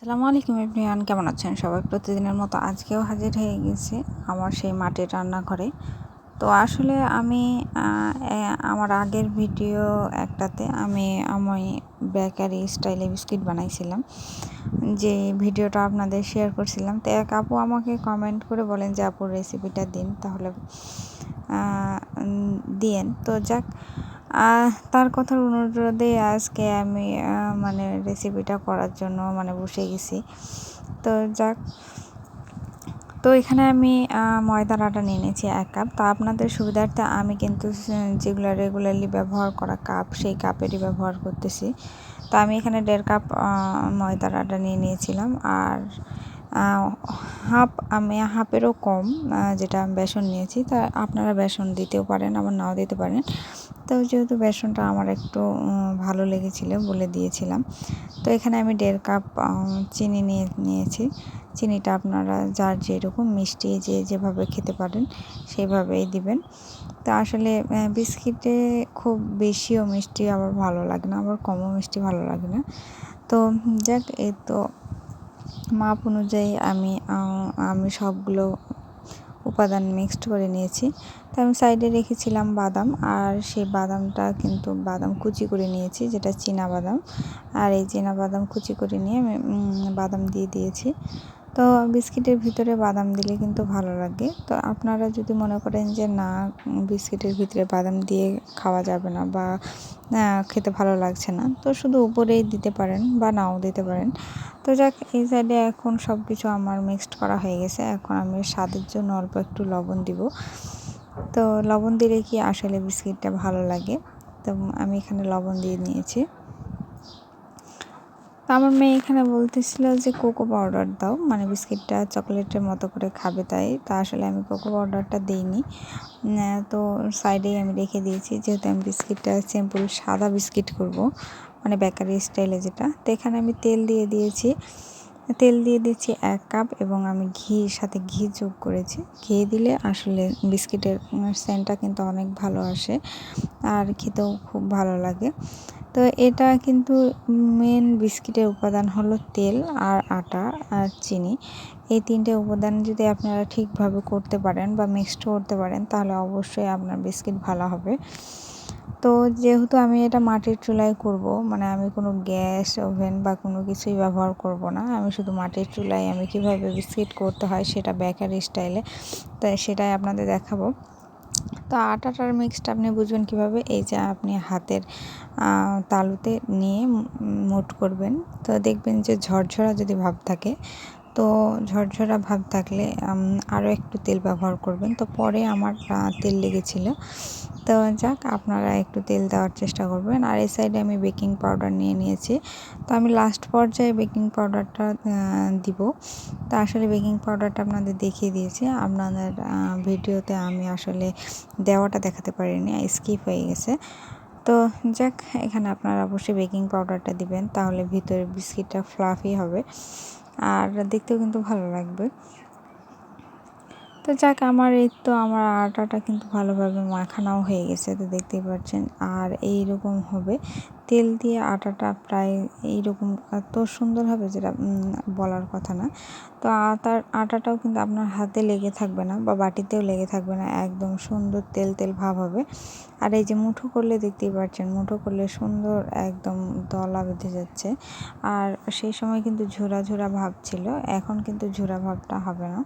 আসসালামু আলাইকুম এভরিওয়ান, কেমন আছেন সবাই? প্রতিদিনের মতো আজকেও হাজির হয়ে গেছি আমার সেই মাটির রান্নাঘরে। তো আসলে আমি আমার আগের ভিডিও একটাতে আমি বেকারি স্টাইলে বিস্কিট বানাইছিলাম, যে ভিডিওটা আপনাদের শেয়ার করছিলাম। তো এক আপু আমাকে কমেন্ট করে বলেন যে আপুর রেসিপিটা দিন, তাহলে দিয়েন। তো যাক, তার কথার অনুরোধে আজকে আমি রেসিপিটা করার জন্য বসে গেছি। তো যাক, তো এখানে আমি ময়দার আটা নিয়ে নিয়েছি 1 কাপ। তা আপনাদের সুবিধার্থে আমি কিন্তু যেগুলো রেগুলারলি ব্যবহার করা কাপ, সেই কাপেরই ব্যবহার করতেছি। তো আমি এখানে 1.5 কাপ ময়দার আটা নিয়ে নিয়েছিলাম, আর আমি হাফেরও কম যেটা বেসন নিয়েছি। তা আপনারা বেসন দিতেও পারেন, আবার নাও দিতে পারেন। তো যেহেতু বেসনটা আমার একটু ভালো লেগেছিল বলে দিয়েছিলাম। তো এখানে আমি 1.5 কাপ চিনি নিয়েছি। চিনিটা আপনারা যার যেরকম মিষ্টি যেভাবে খেতে পারেন সেভাবেই দিবেন। তো আসলে বিস্কিটে খুব বেশিও মিষ্টি আবার ভালো লাগে না, আবার কমও মিষ্টি ভালো লাগে না। তো যাক, এই তো মাপ অনুযায়ী আমি সবগুলো উপাদান মিক্সড করে নিয়েছি। তো আমি সাইডে রেখেছিলাম বাদাম, আর সেই বাদামটা কিন্তু বাদাম কুচি করে নিয়েছি, যেটা চীনা বাদাম। আর এই চীনা বাদাম কুচি করে নিয়ে আমি বাদাম দিয়ে দিয়েছি। তো বিস্কিটের ভিতরে বাদাম দিলে কিন্তু ভালো লাগে। তো আপনারা যদি মনে করেন যে না, বিস্কিটের ভিতরে বাদাম দিয়ে খাওয়া যাবে না বা খেতে ভালো লাগছে না, তো শুধু উপরেই দিতে পারেন বা নাও দিতে পারেন। তো যাক, এই সাইডে এখন সব কিছু আমার মিক্সড করা হয়ে গেছে। এখন আমি স্বাদের জন্য অল্প একটু লবণ দিব। তো লবণ দিলে কি আসলে বিস্কিটটা ভালো লাগে। তো আমি এখানে লবণ দিয়ে নিয়েছি। তো আমার মেয়ে এখানে বলতেছিল যে কোকো পাউডার দাও, বিস্কিটটা চকলেটের মতো করে খাবে তাই। তা আসলে আমি কোকো পাউডারটা দিইনি। তো সাইডেই আমি রেখে দিয়েছি, যেহেতু আমি বিস্কিটটা সিম্পল সাদা বিস্কিট করব, বেকারি স্টাইলে যেটা। তো এখানে আমি তেল দিয়ে দিয়েছি। তেল দিয়ে দিচ্ছি 1 কাপ, এবং আমি সাথে ঘি যোগ করেছি। ঘি দিলে আসলে বিস্কিটের সেন্টটা কিন্তু অনেক ভালো আসে, আর খেতেও খুব ভালো লাগে। তো এটা কিন্তু মেন বিস্কিটের উপাদান হলো তেল আর আটা আর চিনি। এই 3টে উপাদান যদি আপনারা ঠিকভাবে করতে পারেন বা মিক্সড করতে পারেন, তাহলে অবশ্যই আপনার বিস্কিট ভালো হবে। তো যেহেতু আমি এটা মাটির চুলায় করব, আমি কোনো গ্যাস ওভেন বা কোনো কিছুই ব্যবহার করব না। আমি শুধু মাটির চুলায় আমি কীভাবে বিস্কিট করতে হয় সেটা বেকারি স্টাইলে, তাই সেটাই আপনাদের দেখাবো। তো আটাটার মিক্সটা আপনি বুঝবেন কীভাবে? এই যে আপনি হাতের তালুতে নিয়ে মুঠ করবেন, তো দেখবেন যে ঝরঝরা যদি ভাব থাকে, তো ঝরঝরা ভাব থাকলে আরও একটু তেল ব্যবহার করবেন। তো পরে আমার তেল লেগেছিলো। তো যাক, আপনারা একটু তেল দেওয়ার চেষ্টা করবেন। আর এই সাইডে আমি বেকিং পাউডার নিয়ে নিয়েছি। তো আমি লাস্ট পর্যায়ে বেকিং পাউডারটা দিব। তো আসলে বেকিং পাউডারটা আপনাদের দেখিয়ে দিয়েছি, আপনাদের ভিডিওতে আমি আসলে দেওয়াটা দেখাতে পারিনি, স্কিপ হয়ে গেছে। তো যাক, এখানে আপনারা অবশ্যই বেকিং পাউডারটা দিবেন, তাহলে ভিতরে বিস্কিটটা ফ্লাফি হবে আর দেখতেও কিন্তু ভালো লাগবে। তো যাক, আমার আটাটা কিন্তু ভালোভাবে মাখানোও হয়ে গেছে, তো দেখতেই পাচ্ছেন। আর এইরকম হবে, তেল দিয়ে আটাটা প্রায় এইরকম এত সুন্দর হবে যেটা বলার কথা না। তো আটাটাও কিন্তু আপনার হাতে লেগে থাকবে না বা বাটিতেও লেগে থাকবে না, একদম সুন্দর তেল তেল ভাব হবে। আর এই যে মুঠো করলে দেখতেই পাচ্ছেন, মুঠো করলে সুন্দর একদম দলা বেঁধে যাচ্ছে। আর সেই সময় কিন্তু ঝোড়া ঝোড়া ভাব ছিল, এখন কিন্তু ঝোড়া ভাবটা হবে না।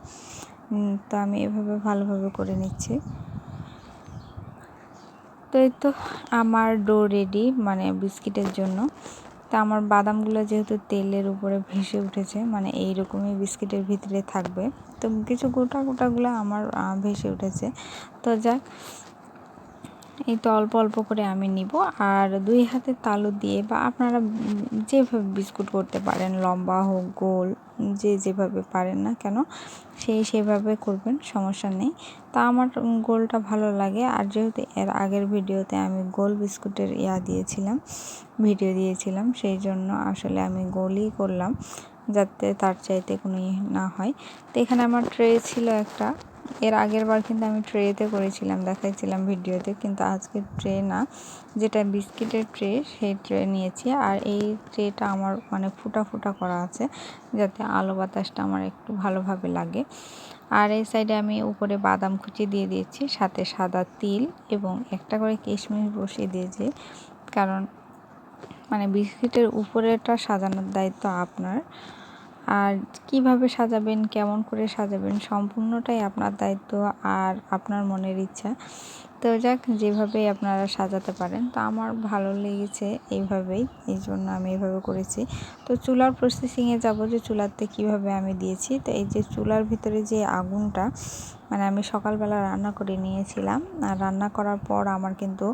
তো আমি এভাবে ভালোভাবে করে নিচ্ছি। তো এই তো আমার ডো রেডি বিস্কিটের জন্য। তা আমার বাদামগুলো যেহেতু তেলের উপরে ভেসে উঠেছে, এইরকমই বিস্কিটের ভিতরে থাকবে। তো কিছু গোটাগুলো আমার ভেসে উঠেছে। তো যাক, এই তো অল্প অল্প করে আমি নিব, আর 2 হাতের তালু দিয়ে বা আপনারা যেভাবে বিস্কুট করতে পারেন, লম্বা হোক গোল, যেভাবে পারেন না কেন সেভাবে করবেন, সমস্যা নেই। তা আমার গোলটা ভালো লাগে, আর যেহেতু এর আগের ভিডিওতে আমি গোল বিস্কুটের ভিডিও দিয়েছিলাম, সেই জন্য আসলে আমি গোলই করলাম, যাতে তার চাইতে কোনো না হয়। তো এখানে আমার ট্রে ছিল একটা, এর আগের বার কিন্তু আমি ট্রেতে করেছিলাম, দেখাইছিলাম ভিডিওতে, কিন্তু আজকে ট্রে না, যেটা বিস্কিটের ট্রে সেই ট্রে নিয়েছি। আর এই ট্রেটা আমার মানে ফুটা ফুটা করা আছে, যাতে আলো বাতাসটা আমার একটু ভালোভাবে লাগে। আর এই সাইডে আমি উপরে বাদাম কুচি দিয়ে দিয়েছি, সাথে সাদা তিল এবং একটা করে কিশমিশ বসিয়ে দিয়েছি, কারণ মানে বিস্কিটের উপরেটা সাজানোর দায়িত্ব আপনার। আর কিভাবে সাজাবেন, কেমন করে সাজাবেন, সম্পূর্ণটাই আপনার দায়িত্ব আর আপনার মনের ইচ্ছা। তো যাক, যেভাবেই আপনারা সাজাতে পারেন। তো আমার ভালো লেগেছে এইভাবেই, এই জন্য আমি এইভাবে করেছি। তো চুলার প্রসেসিংয়ে যাব, যে চুলাতে কিভাবে আমি দিয়েছি। তো এই যে চুলার ভিতরে যে আগুনটা, মানে আমি সকালবেলা রান্না করে নিয়েছিলাম, আর রান্না করার পর আমার কিন্তু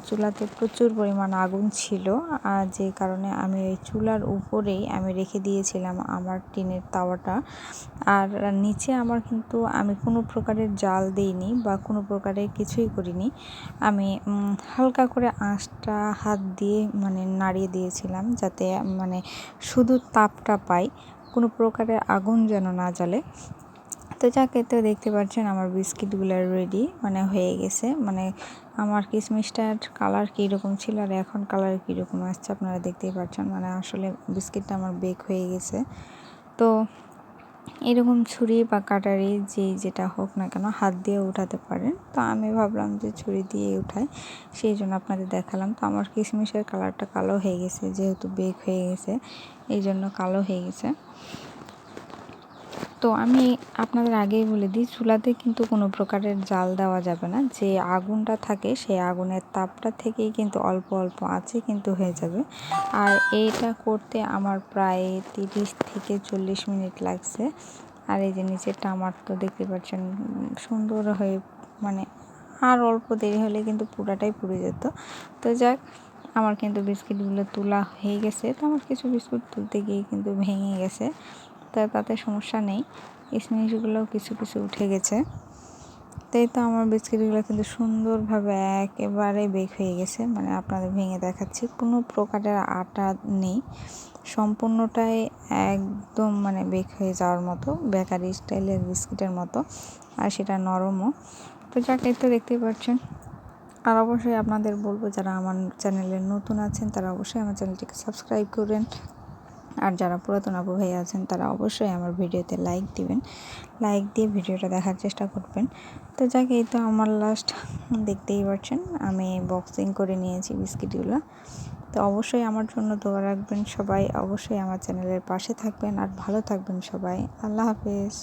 চুলাতে প্রচুর পরিমাণ আগুন ছিল, আর যে কারণে আমি ওই চুলার উপরেই আমি রেখে দিয়েছিলাম আমার টিনের তাওয়াটা। আর নিচে আমার কিন্তু আমি কোনো প্রকারের জাল দিইনি বা কোনো প্রকারের কিছুই করিনি। আমি হালকা করে আঁচটা হাত দিয়ে মানে নাড়িয়ে দিয়েছিলাম, যাতে মানে শুধু তাপটা পাই, কোনো প্রকারের আগুন যেন না জ্বলে। তো যাকে তো দেখতে পাচ্ছেন আমার বিস্কিটগুলো রেডি, মানে হয়ে গেছে। মানে আমার কিশমিশটার কালার কীরকম ছিল আর এখন কালার কীরকম আসছে আপনারা দেখতেই পাচ্ছেন। মানে আসলে বিস্কিটটা আমার বেক হয়ে গেছে। তো এরকম ছুরি বা কাটারি যেটা হোক না কেন, হাত দিয়ে উঠাতে পারেন। তো আমি ভাবলাম যে ছুরি দিয়ে উঠাই, সেই জন্য আপনাদের দেখালাম। তো আমার কিশমিশের কালারটা কালো হয়ে গেছে, যেহেতু বেক হয়ে গেছে এই জন্য কালো হয়ে গেছে। তো আমি আপনাদের আগেই বলে দিই, চুলাতে কিন্তু কোনো প্রকারের জাল দেওয়া যাবে না। যে আগুনটা থাকে সেই আগুনের তাপটা থেকেই কিন্তু অল্প অল্প আঁচে কিন্তু হয়ে যাবে। আর এইটা করতে আমার প্রায় 30 থেকে 40 মিনিট লাগছে। আর এই যে নিচেরটা আমার তো দেখতে পাচ্ছেন সুন্দর হয়ে, মানে আর অল্প দেরি হলে কিন্তু পুরাটাই পুড়ে যেত। তো যাক, আমার কিন্তু বিস্কিটগুলো তোলা হয়ে গেছে। তো আমার কিছু বিস্কুট তুলতে গিয়ে কিন্তু ভেঙে গেছে, তাতে সমস্যা নেই, কিশমিশগুলোও কিছু কিছু উঠে গেছে। তাই তো আমার বিস্কিটগুলো কিন্তু সুন্দরভাবে একেবারে বেক হয়ে গেছে। মানে আপনাদের ভেঙে দেখাচ্ছি, কোনো প্রকারের আটা নেই, সম্পূর্ণটাই একদম মানে বেক হয়ে যাওয়ার মতো, বেকারি স্টাইলের বিস্কিটের মতো, আর সেটা নরমও। তো যাকে তো দেখতেই পাচ্ছেন। আর অবশ্যই আপনাদের বলবো, যারা আমার চ্যানেলে নতুন আছেন তারা অবশ্যই আমার চ্যানেলটিকে সাবস্ক্রাইব করবেন। আর যারা পুরাতন আপু ভাই আছেন তারা অবশ্যই আমার ভিডিওতে লাইক দিবেন, লাইক দিয়ে ভিডিওটা দেখার চেষ্টা করবেন। তো যাকে, এই তো আমার লাস্ট দেখতেই পাচ্ছেন আমি বক্সিং করে নিয়েছি বিস্কিটগুলো। তো অবশ্যই আমার জন্য দোয়া রাখবেন সবাই, অবশ্যই আমার চ্যানেলের পাশে থাকবেন আর ভালো থাকবেন সবাই। আল্লাহ হাফেজ।